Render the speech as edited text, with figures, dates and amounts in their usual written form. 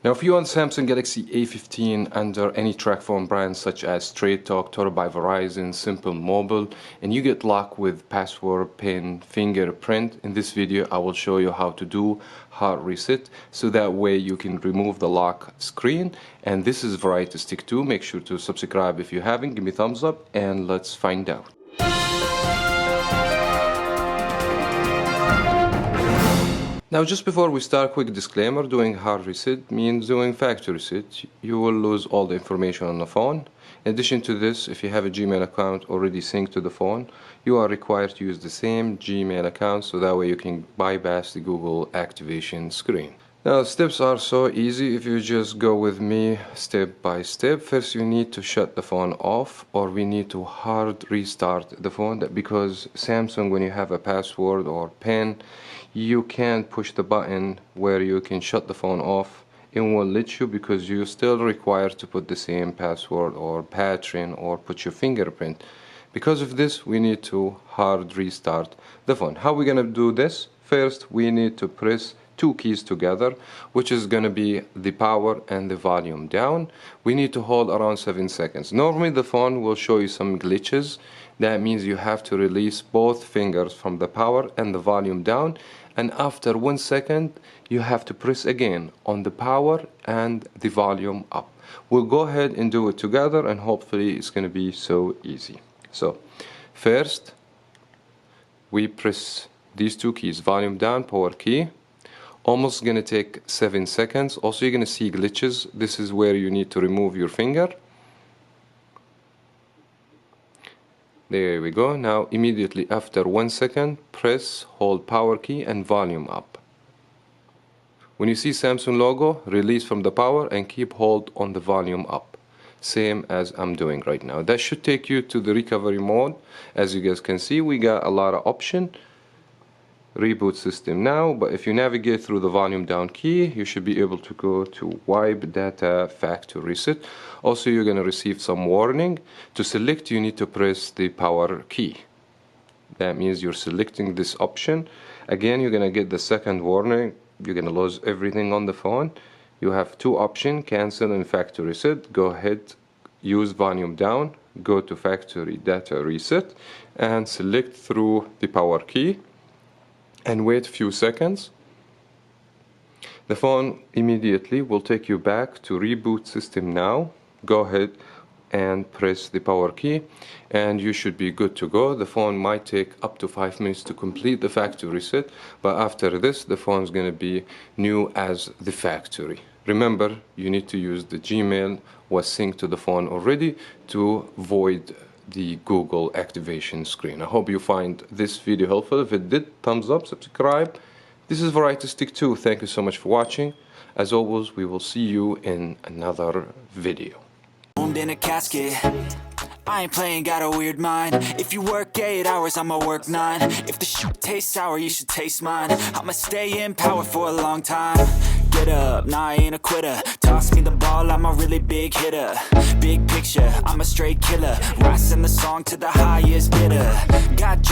Now, if you want Samsung Galaxy A15 under any Tracfone brand such as Straight Talk, Toro by Verizon, Simple Mobile, and you get locked with password, PIN, fingerprint, in this video I will show you how to do hard reset, so that way you can remove the lock screen. And this is Verizon Stick 2. Make sure to subscribe if you haven't, give me a thumbs up, and let's find out. Now, just before we start, quick disclaimer: doing hard reset means doing factory reset. You will lose all the information on the phone. In addition to this, if you have a Gmail account already synced to the phone, you are required to use the same Gmail account, so that way you can bypass the Google activation screen. Now, steps are so easy if you just go with me step by step. First, you need to shut the phone off, or we need to hard restart the phone, because Samsung, when you have a password or PIN, you can't push the button where you can shut the phone off. It won't let you, because you're still required to put the same password or pattern or put your fingerprint. Because of this, we need to hard restart the phone. How are we gonna do this? First, we need to press two keys together, which is going to be the power and the volume down. We need to hold around 7 seconds. Normally the phone will show you some glitches. That means you have to release both fingers from the power and the volume down, and after 1 second you have to press again on the power and the volume up. We'll go ahead and do it together, and hopefully it's going to be so easy. So first we press these two keys, volume down, power key. Almost gonna take 7 seconds. Also, you're gonna see glitches. This is where you need to remove your finger. There we go. Now immediately after 1 second, press, hold power key and volume up. When you see Samsung logo, release from the power and keep hold on the volume up, same as I'm doing right now. That should take you to the recovery mode. As you guys can see, we got a lot of options. Reboot system now, but if you navigate through the volume down key, you should be able to go to wipe data factory reset. Also, you're going to receive some warning. To select, you need to press the power key. That means you're selecting this option. Again, you're going to get the second warning. You're going to lose everything on the phone. You have two options, cancel and factory reset. Go ahead, use volume down, go to factory data reset, and select through the power key. And wait a few seconds. The phone immediately will take you back to reboot system now. Go ahead and press the power key and you should be good to go. The phone might take up to 5 minutes to complete the factory reset, but after this the phone is going to be new as the factory. Remember, you need to use the Gmail was synced to the phone already to avoid the Google activation screen. I hope you find this video helpful. If it did, thumbs up, subscribe. This is Verizon Stick 2. Thank you so much for watching. As always, we will see you in another video. In a casket, I ain't playing, got a weird mind. If you work 8 hours, I'ma work 9. If the shit tastes sour, you should taste mine. I'ma stay in power for a long time. Get up, nah, I ain't a quitter. Toss me the ball, I'm a really big hitter. Big picture, I'm a straight killer. Rising the song to the highest bidder. Got